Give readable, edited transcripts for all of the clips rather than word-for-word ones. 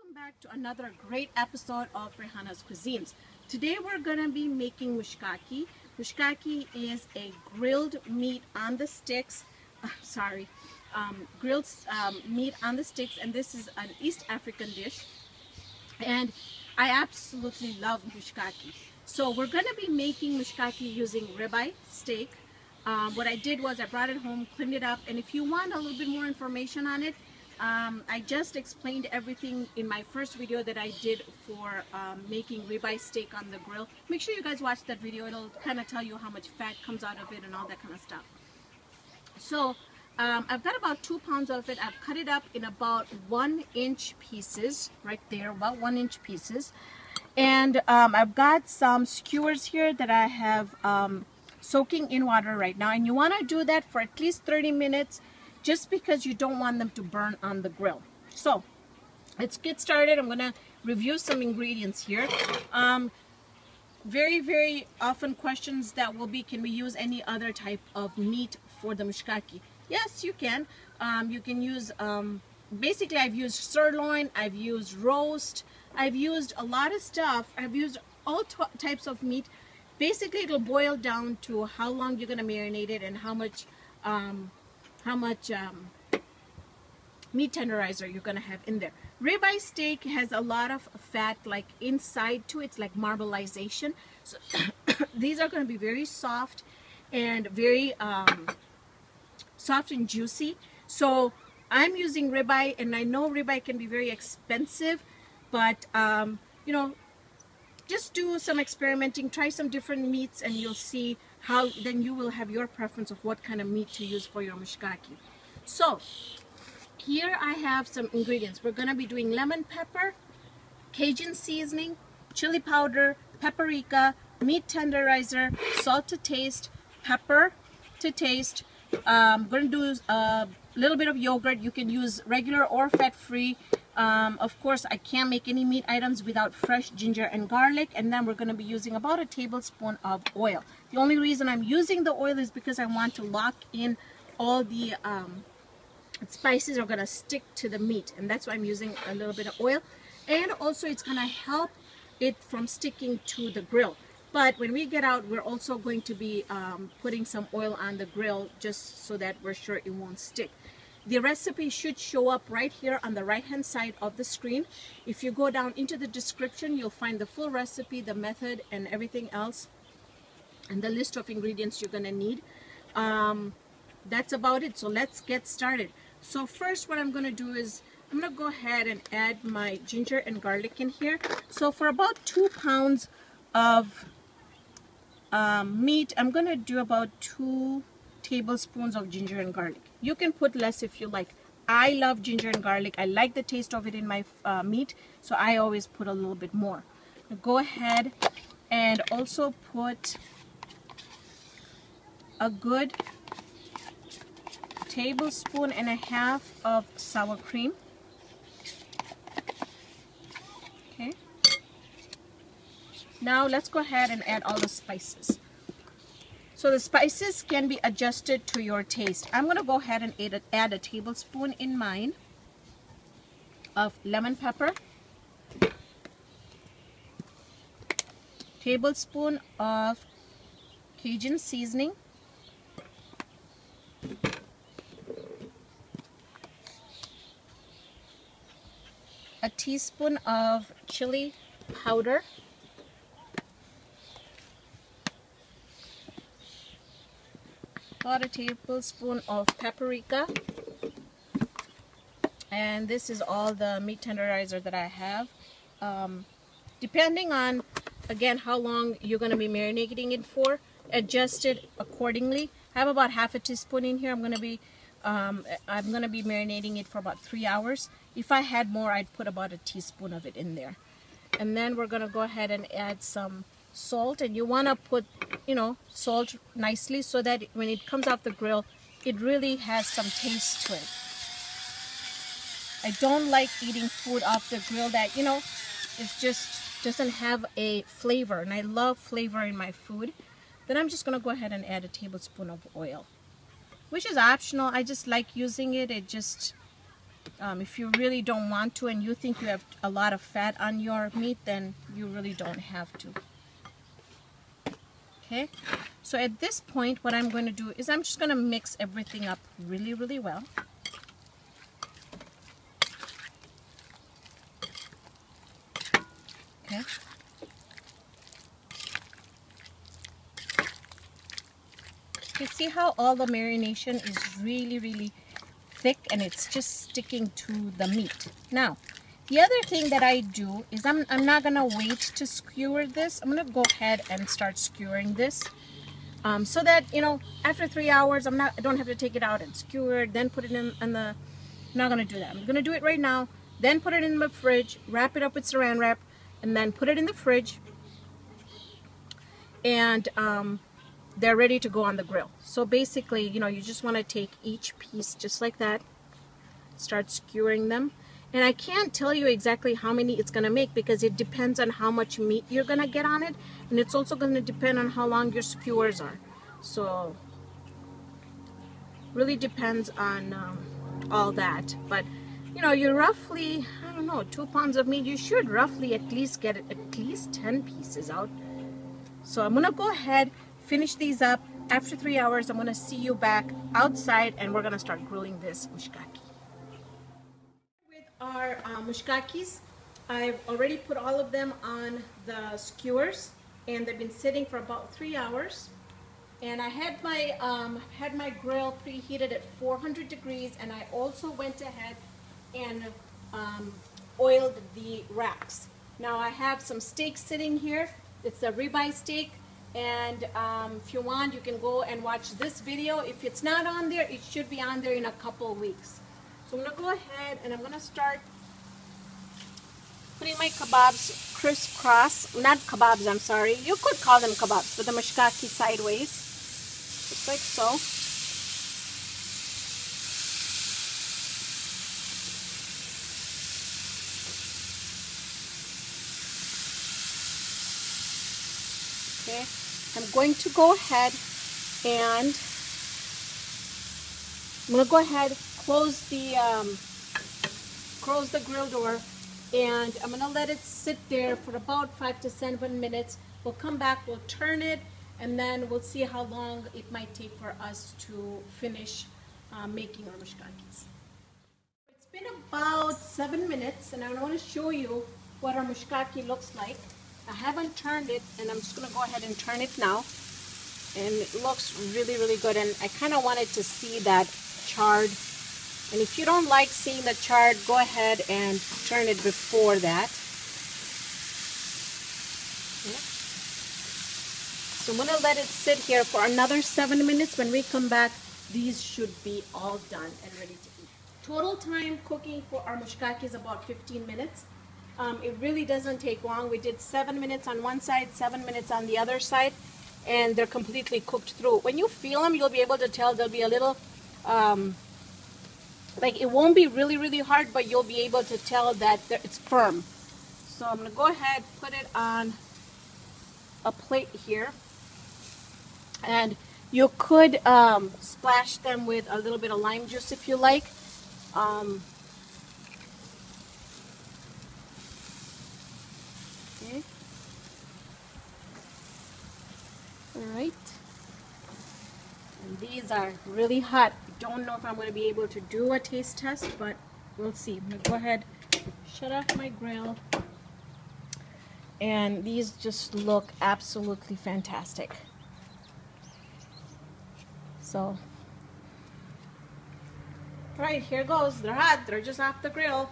Welcome back to another great episode of Raihana's Cuisines. Today we're going to be making mushkaki. Mushkaki is a grilled meat on the sticks. Grilled meat on the sticks, and this is an East African dish. And I absolutely love mushkaki. So we're going to be making mushkaki using ribeye steak. What I did was I brought it home, cleaned it up, and if you want a little bit more information on it, I just explained everything in my first video that I did for making ribeye steak on the grill. Make sure you guys watch that video. It'll kind of tell you how much fat comes out of it and all that kind of stuff. So I've got about 2 pounds of it. I've cut it up in about 1-inch pieces right there, about 1-inch pieces. And I've got some skewers here that I have soaking in water right now. And you want to do that for at least 30 minutes. Just because you don't want them to burn on the grill. So let's get started. I'm going to review some ingredients here. Very often questions that will be, can we use any other type of meat for the mushkaki? Yes, you can. You can use, basically I've used sirloin, I've used roast, I've used a lot of stuff. I've used all types of meat. Basically it'll boil down to how long you're going to marinate it and how much meat tenderizer you're gonna have in there. Ribeye steak has a lot of fat like inside to it. It's like marbleization. So these are gonna be very soft and very soft and juicy. So I'm using ribeye, and I know ribeye can be very expensive, but you know, just do some experimenting, try some different meats, and you'll see how then you will have your preference of what kind of meat to use for your mushkaki. So here I have some ingredients. We're going to be doing lemon pepper, Cajun seasoning, chili powder, paprika, meat tenderizer, salt to taste, pepper to taste. I'm going to do a little bit of yogurt. You can use regular or fat-free. Of course, I can't make any meat items without fresh ginger and garlic. And then we're going to be using about a tablespoon of oil. The only reason I'm using the oil is because I want to lock in all the spices are going to stick to the meat. And that's why I'm using a little bit of oil. And also it's going to help it from sticking to the grill. But when we get out, we're also going to be putting some oil on the grill just so that we're sure it won't stick. The recipe should show up right here on the right-hand side of the screen. If you go down into the description, you'll find the full recipe, the method, and everything else, and the list of ingredients you're going to need. That's about it. So let's get started. So first, what I'm going to do is I'm going to go ahead and add my ginger and garlic in here. So for about 2 pounds of meat, I'm going to do about 2 tablespoons of ginger and garlic. You can put less if you like. I love ginger and garlic. I like the taste of it in my meat, so I always put a little bit more. Now go ahead and also put a good 1.5 tablespoons of sour cream. Okay. Now let's go ahead and add all the spices. So the spices can be adjusted to your taste. I'm going to go ahead and add a tablespoon in mine of lemon pepper, tablespoon of Cajun seasoning, a teaspoon of chili powder, about a tablespoon of paprika, and this is all the meat tenderizer that I have. Depending on, again, how long you're going to be marinating it for, adjust it accordingly. I have about 1/2 teaspoon in here. I'm going to be marinating it for about 3 hours. If I had more, I'd put about a teaspoon of it in there. And then we're going to go ahead and add some salt, and you want to put, you know, salt nicely so that when it comes off the grill, it really has some taste to it. I don't like eating food off the grill that, you know, it just doesn't have a flavor, and I love flavor in my food. Then I'm just going to go ahead and add a tablespoon of oil, which is optional. I just like using it. It just If you really don't want to and you think you have a lot of fat on your meat, then you really don't have to. Okay, so at this point what I'm going to do is I'm just going to mix everything up really, really well. Okay. You see how all the marination is really, really thick and it's just sticking to the meat. Now, the other thing that I do is I'm not going to wait to skewer this. I'm going to go ahead and start skewering this. So that, you know, after 3 hours, I don't have to take it out and skewer it, then put it in the, I'm not going to do that. I'm going to do it right now, then put it in the fridge, wrap it up with saran wrap, and then put it in the fridge, and they're ready to go on the grill. So basically, you know, you just want to take each piece just like that, start skewering them. And I can't tell you exactly how many it's going to make because it depends on how much meat you're going to get on it. And it's also going to depend on how long your skewers are. So, really depends on all that. But, you know, you roughly, I don't know, 2 pounds of meat, you should roughly at least get at least 10 pieces out. So I'm going to go ahead, finish these up. After 3 hours, I'm going to see you back outside and we're going to start grilling this mushkaki. Our mushkakis, I've already put all of them on the skewers and they've been sitting for about 3 hours. And I had my grill preheated at 400 degrees, and I also went ahead and oiled the racks. Now I have some steak sitting here. It's a ribeye steak, and if you want, you can go and watch this video. If it's not on there, it should be on there in a couple of weeks. So I'm going to go ahead and I'm going to start putting my kebabs crisscross. Not kebabs, I'm sorry. You could call them kebabs, but the mushkaki sideways. Just like so. Okay. I'm going to go ahead and close the grill door, and I'm gonna let it sit there for about 5 to 7 minutes. We'll come back, we'll turn it, and then we'll see how long it might take for us to finish making our mushkakis. It's been about 7 minutes, and I want to show you what our mushkaki looks like. I haven't turned it, and I'm just gonna go ahead and turn it now, and it looks really, really good. And I kind of wanted to see that charred. And if you don't like seeing the chard, go ahead and turn it before that. Okay. So I'm going to let it sit here for another 7 minutes. When we come back, these should be all done and ready to eat. Total time cooking for our mushkaki is about 15 minutes. It really doesn't take long. We did 7 minutes on one side, 7 minutes on the other side, and they're completely cooked through. When you feel them, you'll be able to tell they'll be a little like it won't be really, really hard, but you'll be able to tell that it's firm. So I'm going to go ahead, put it on a plate here, and you could splash them with a little bit of lime juice if you like. Okay. All right. And these are really hot. I don't know if I'm going to be able to do a taste test, but we'll see. I'm going to go ahead, shut off my grill. And these just look absolutely fantastic. So, right, here goes. They're hot. They're just off the grill.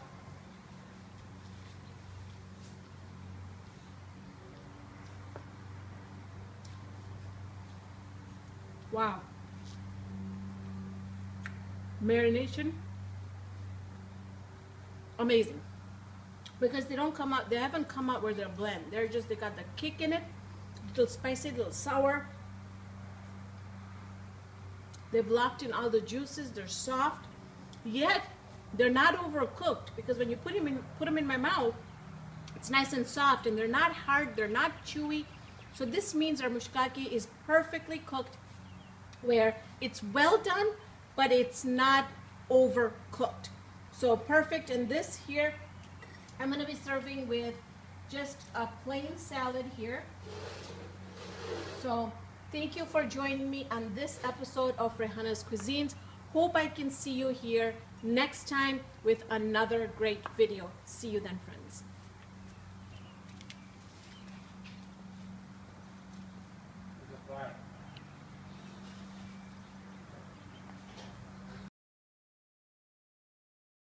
Wow. Marination, amazing, because they don't come out, they haven't come out where they're blend. They got the kick in it, a little spicy, a little sour. They've locked in all the juices. They're soft, yet they're not overcooked, because when you put them in my mouth, it's nice and soft, and they're not hard, they're not chewy. So this means our mushkaki is perfectly cooked, where it's well done, but it's not overcooked. So perfect. And this here, I'm going to be serving with just a plain salad here. So thank you for joining me on this episode of Raihana's Cuisines. Hope I can see you here next time with another great video. See you then, friends.